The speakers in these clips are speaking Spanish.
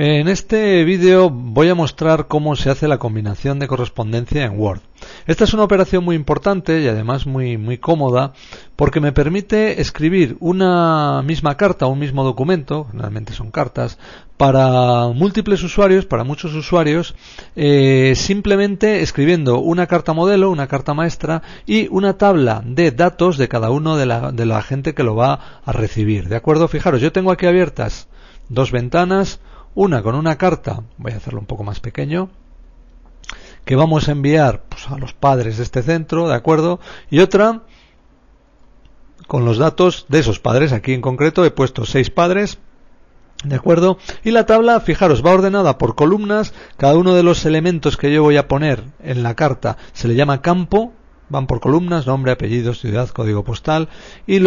En este vídeo voy a mostrar cómo se hace la combinación de correspondencia en Word. Esta es una operación muy importante y además muy cómoda porque me permite escribir una misma carta o un mismo documento, generalmente son cartas, para múltiples usuarios, para muchos usuarios, simplemente escribiendo una carta modelo, una carta maestra y una tabla de datos de cada uno de la gente que lo va a recibir. ¿De acuerdo? Fijaros, yo tengo aquí abiertas dos ventanas, una con una carta, voy a hacerlo un poco más pequeño, que vamos a enviar a los padres de este centro, ¿de acuerdo? Y otra con los datos de esos padres. Aquí en concreto he puesto 6 padres, ¿de acuerdo? Y la tabla, fijaros, va ordenada por columnas. Cada uno de los elementos que yo voy a poner en la carta se le llama campo. Van por columnas, nombre, apellido, ciudad, código postal, y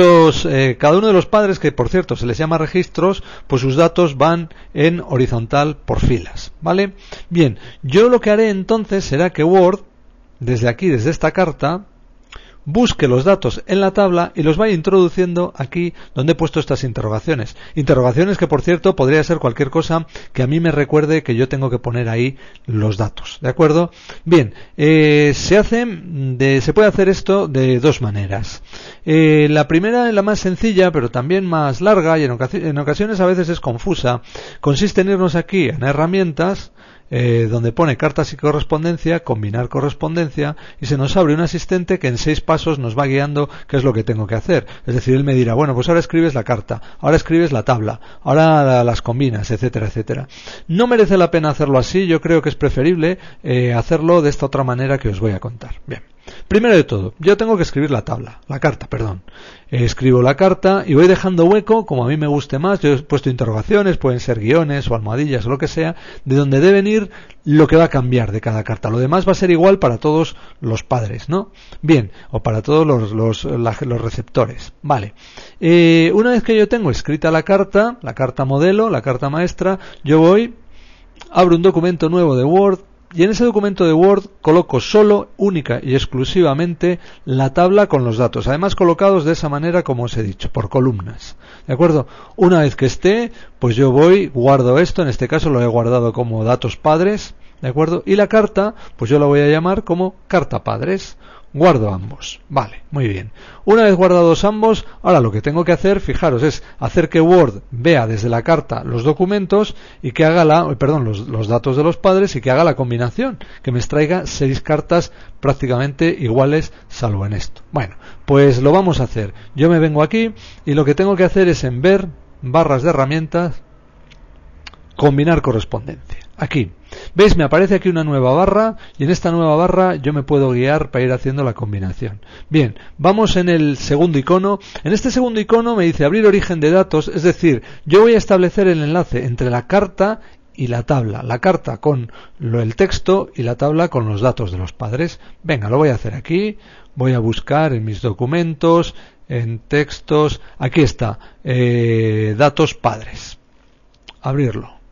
cada uno de los padres, que por cierto se les llama registros, pues sus datos van en horizontal por filas, ¿vale? Bien, yo lo que haré entonces será que Word, desde aquí, desde esta carta, busque los datos en la tabla y los vaya introduciendo aquí donde he puesto estas interrogaciones. Interrogaciones que, por cierto, podría ser cualquier cosa que a mí me recuerde que yo tengo que poner ahí los datos. ¿De acuerdo? Bien, se puede hacer esto de dos maneras. La primera es la más sencilla, pero también más larga y en ocasiones a veces es confusa. Consiste en irnos aquí en herramientas, donde pone cartas y correspondencia, combinar correspondencia, y se nos abre un asistente que en 6 pasos nos va guiando qué es lo que tengo que hacer. Es decir, él me dirá, bueno, pues ahora escribes la carta, ahora escribes la tabla, ahora las combinas, etcétera, etcétera. No merece la pena hacerlo así, yo creo que es preferible hacerlo de esta otra manera que os voy a contar. Bien. Primero de todo, yo tengo que escribir la carta. Escribo la carta y voy dejando hueco, como a mí me guste más. Yo he puesto interrogaciones, pueden ser guiones o almohadillas o lo que sea, de donde deben ir lo que va a cambiar de cada carta. Lo demás va a ser igual para todos los padres, ¿no? Bien, o para todos los receptores. Vale. Una vez que yo tengo escrita la carta modelo, la carta maestra, abro un documento nuevo de Word. Y en ese documento de Word coloco solo, única y exclusivamente la tabla con los datos, además colocados de esa manera como os he dicho, por columnas. ¿De acuerdo? Una vez que esté, pues yo guardo esto, en este caso lo he guardado como datos padres, ¿de acuerdo? Y la carta, pues yo la voy a llamar como carta padres. Guardo ambos. Vale, muy bien. Una vez guardados ambos, ahora lo que tengo que hacer, fijaros, es hacer que Word vea desde la carta los documentos y que haga los datos de los padres y que haga la combinación, que me extraiga 6 cartas prácticamente iguales, salvo en esto. Bueno, pues lo vamos a hacer. Yo me vengo aquí y lo que tengo que hacer es en ver, barras de herramientas, combinar correspondencia. Aquí, ¿veis? Me aparece aquí una nueva barra y en esta nueva barra yo me puedo guiar para ir haciendo la combinación. Bien, vamos en el segundo icono. En este segundo icono me dice abrir origen de datos, es decir, yo voy a establecer el enlace entre la carta y la tabla. La carta con el texto y la tabla con los datos de los padres. Venga, lo voy a hacer aquí. Voy a buscar en mis documentos, en textos. Aquí está, datos padres. Abrirlo.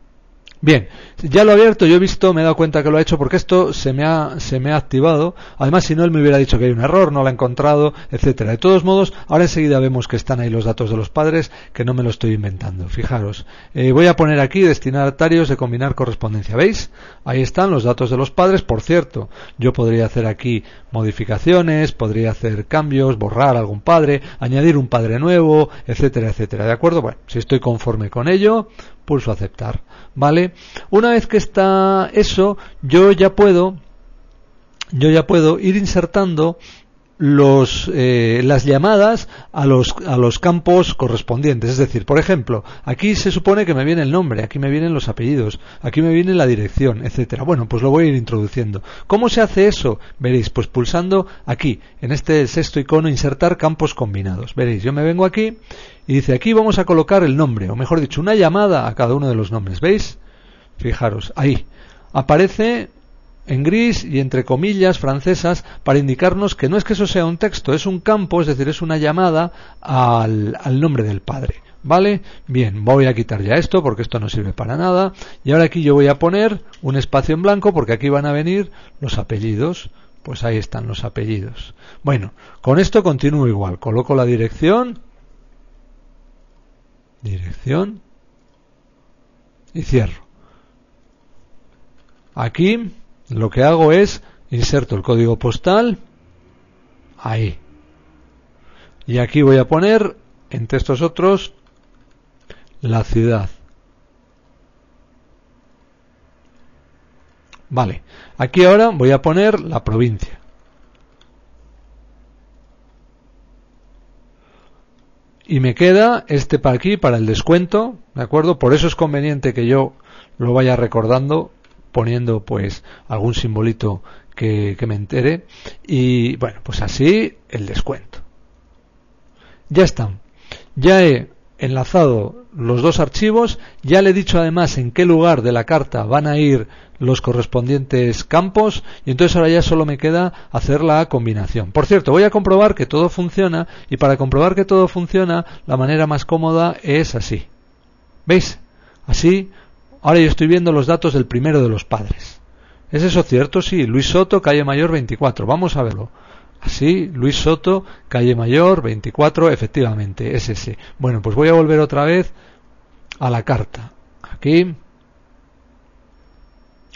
Bien, ya lo he abierto, yo he visto, me he dado cuenta que lo ha hecho porque esto se me ha activado. Además, si no, él me hubiera dicho que hay un error, no lo ha encontrado, etcétera. De todos modos, ahora enseguida vemos que están ahí los datos de los padres, que no me lo estoy inventando. Fijaros, voy a poner aquí destinatarios de combinar correspondencia. ¿Veis? Ahí están los datos de los padres. Por cierto, yo podría hacer aquí modificaciones, podría hacer cambios, borrar algún padre, añadir un padre nuevo, etcétera, etcétera. ¿De acuerdo? Bueno, si estoy conforme con ello, pulso aceptar. ¿Vale? Una vez que está eso, yo ya puedo ir insertando las llamadas a los campos correspondientes. Es decir, por ejemplo, aquí se supone que me viene el nombre, aquí me vienen los apellidos, aquí me viene la dirección, etcétera. Bueno, pues lo voy a ir introduciendo. ¿Cómo se hace eso? Veréis, pues pulsando aquí, en este sexto icono, insertar campos combinados. Veréis, yo me vengo aquí y dice, aquí vamos a colocar el nombre, o mejor dicho, una llamada a cada uno de los nombres. ¿Veis? Fijaros, ahí aparece en gris y entre comillas francesas para indicarnos que no es que eso sea un texto, es un campo, es decir, es una llamada al nombre del padre. ¿Vale? Bien, voy a quitar ya esto porque esto no sirve para nada. Y ahora aquí yo voy a poner un espacio en blanco porque aquí van a venir los apellidos. Pues ahí están los apellidos. Bueno, con esto continúo igual. Coloco la dirección y cierro. Aquí lo que hago es inserto el código postal, ahí. Y aquí voy a poner, entre estos otros, la ciudad. Vale, aquí ahora voy a poner la provincia. Y me queda este para aquí, para el descuento, ¿de acuerdo? Por eso es conveniente que yo lo vaya recordando, poniendo pues algún simbolito que me entere. Y bueno, pues así el descuento. Ya están. Ya he enlazado los dos archivos, ya le he dicho además en qué lugar de la carta van a ir los correspondientes campos, y entonces ahora ya solo me queda hacer la combinación. Por cierto, voy a comprobar que todo funciona, y para comprobar que todo funciona, la manera más cómoda es así. ¿Veis? Así, ahora yo estoy viendo los datos del primero de los padres. ¿Es eso cierto? Sí, Luis Soto, calle Mayor 24. Vamos a verlo. Así, Luis Soto, calle Mayor 24, efectivamente, es ese. Bueno, pues voy a volver otra vez a la carta. Aquí.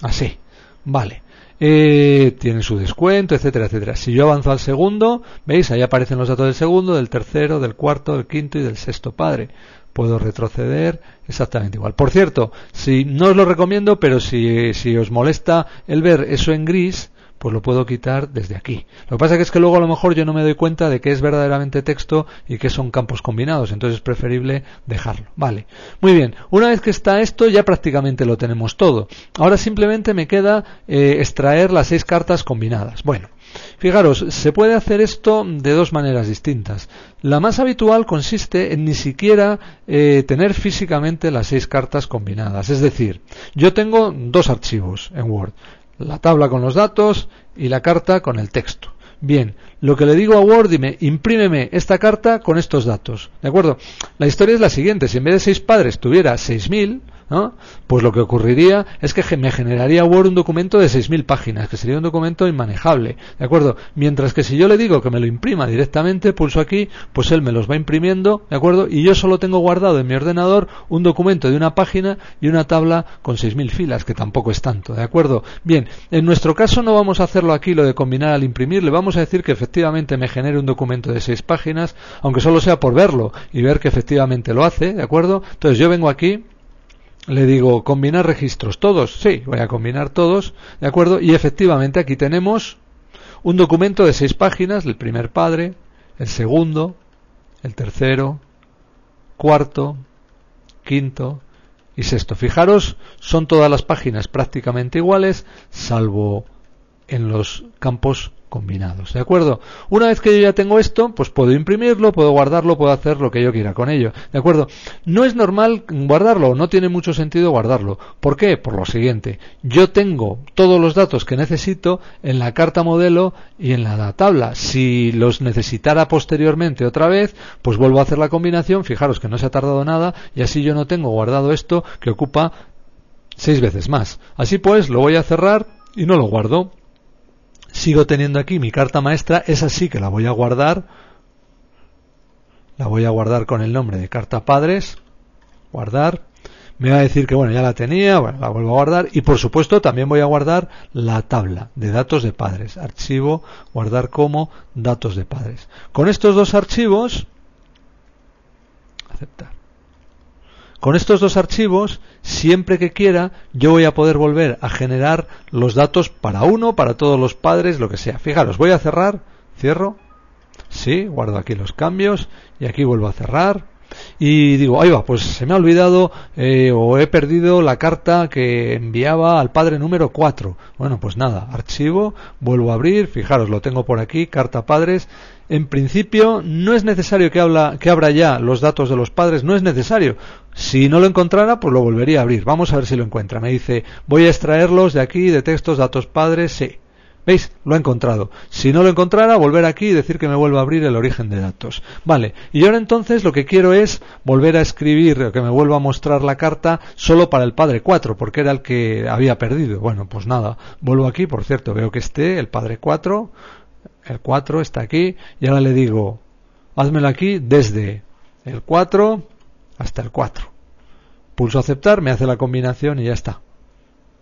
Así. Vale. Tiene su descuento, etcétera, etcétera. Si yo avanzo al segundo, ¿veis? Ahí aparecen los datos del segundo, del tercero, del cuarto, del quinto y del sexto padre. Puedo retroceder exactamente igual. Por cierto, si no os lo recomiendo, pero si os molesta el ver eso en gris, pues lo puedo quitar desde aquí. Lo que pasa es que luego a lo mejor yo no me doy cuenta de que es verdaderamente texto y que son campos combinados, entonces es preferible dejarlo. Vale, muy bien. Una vez que está esto ya prácticamente lo tenemos todo. Ahora simplemente me queda extraer las 6 cartas combinadas. Bueno, fijaros, se puede hacer esto de dos maneras distintas. La más habitual consiste en ni siquiera tener físicamente las 6 cartas combinadas. Es decir, yo tengo 2 archivos en Word. La tabla con los datos y la carta con el texto. Bien, lo que le digo a Word, dime, imprímeme esta carta con estos datos. ¿De acuerdo? La historia es la siguiente. Si en vez de 6 padres tuviera 6.000, ¿no? Pues lo que ocurriría es que me generaría Word un documento de 6.000 páginas, que sería un documento inmanejable, ¿de acuerdo? Mientras que si yo le digo que me lo imprima directamente, pulso aquí, pues él me los va imprimiendo, ¿de acuerdo? Y yo solo tengo guardado en mi ordenador un documento de una página y una tabla con 6.000 filas, que tampoco es tanto, ¿de acuerdo? Bien, en nuestro caso no vamos a hacerlo aquí, lo de combinar al imprimir, le vamos a decir que efectivamente me genere un documento de 6 páginas, aunque solo sea por verlo y ver que efectivamente lo hace, ¿de acuerdo? Entonces yo vengo aquí, le digo, combinar registros, ¿todos? Sí, voy a combinar todos, ¿de acuerdo? Y efectivamente aquí tenemos un documento de 6 páginas, el primer padre, el segundo, el tercero, cuarto, quinto y sexto. Fijaros, son todas las páginas prácticamente iguales, salvo en los campos combinados, ¿de acuerdo? Una vez que yo ya tengo esto, pues puedo imprimirlo, puedo guardarlo, puedo hacer lo que yo quiera con ello, ¿de acuerdo? No es normal guardarlo, no tiene mucho sentido guardarlo. ¿Por qué? Por lo siguiente, yo tengo todos los datos que necesito en la carta modelo y en la tabla. Si los necesitara posteriormente otra vez, pues vuelvo a hacer la combinación, fijaros que no se ha tardado nada, y así yo no tengo guardado esto que ocupa 6 veces más. Así pues, lo voy a cerrar y no lo guardo. Sigo teniendo aquí mi carta maestra, esa sí que la voy a guardar con el nombre de carta padres, guardar, me va a decir que bueno, ya la tenía, bueno, la vuelvo a guardar, y por supuesto también voy a guardar la tabla de datos de padres, archivo, guardar como datos de padres. Con estos dos archivos, aceptar. Con estos dos archivos, siempre que quiera, yo voy a poder volver a generar los datos para uno, para todos los padres, lo que sea. Fijaros, voy a cerrar, cierro, sí, guardo aquí los cambios y aquí vuelvo a cerrar. Y digo, ahí va, pues se me ha olvidado o he perdido la carta que enviaba al padre número 4. Bueno, pues nada, archivo, vuelvo a abrir, fijaros, lo tengo por aquí, carta padres. En principio no es necesario que abra ya los datos de los padres, no es necesario. Si no lo encontrara, pues lo volvería a abrir. Vamos a ver si lo encuentra. Me dice, voy a extraerlos de aquí, de textos, datos padres, sí. ¿Veis? Lo ha encontrado. Si no lo encontrara, volver aquí y decir que me vuelva a abrir el origen de datos. Vale. Y ahora entonces lo que quiero es volver a escribir, o que me vuelva a mostrar la carta solo para el padre 4, porque era el que había perdido. Bueno, pues nada. Vuelvo aquí, por cierto, veo que el padre 4, el 4 está aquí, y ahora le digo, házmelo aquí desde el 4 hasta el 4. Pulso aceptar, me hace la combinación y ya está.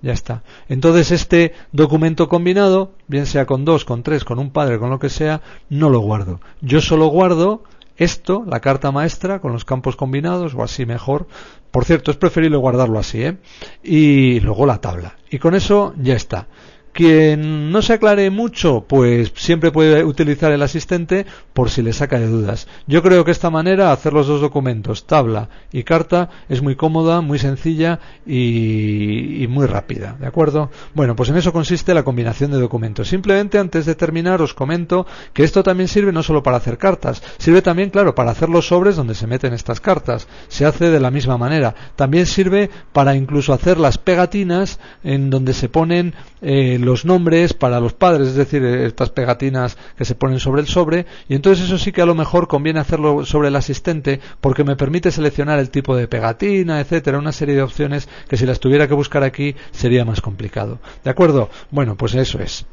ya está. Entonces este documento combinado, bien sea con 2, con 3, con un padre, con lo que sea, no lo guardo. Yo solo guardo esto, la carta maestra, con los campos combinados, o así mejor. Por cierto, es preferible guardarlo así, ¿eh? Y luego la tabla. Y con eso ya está. Quien no se aclare mucho, pues siempre puede utilizar el asistente por si le saca de dudas. Yo creo que esta manera, hacer los dos documentos, tabla y carta, es muy cómoda, muy sencilla y muy rápida, ¿de acuerdo? Bueno, pues en eso consiste la combinación de documentos. Simplemente antes de terminar os comento que esto también sirve no solo para hacer cartas, sirve también, claro, para hacer los sobres donde se meten estas cartas. Se hace de la misma manera. También sirve para incluso hacer las pegatinas en donde se ponen los nombres para los padres, es decir, estas pegatinas que se ponen sobre el sobre, y entonces eso sí que a lo mejor conviene hacerlo sobre el asistente porque me permite seleccionar el tipo de pegatina, etcétera, una serie de opciones que si las tuviera que buscar aquí sería más complicado. ¿De acuerdo? Bueno, pues eso es.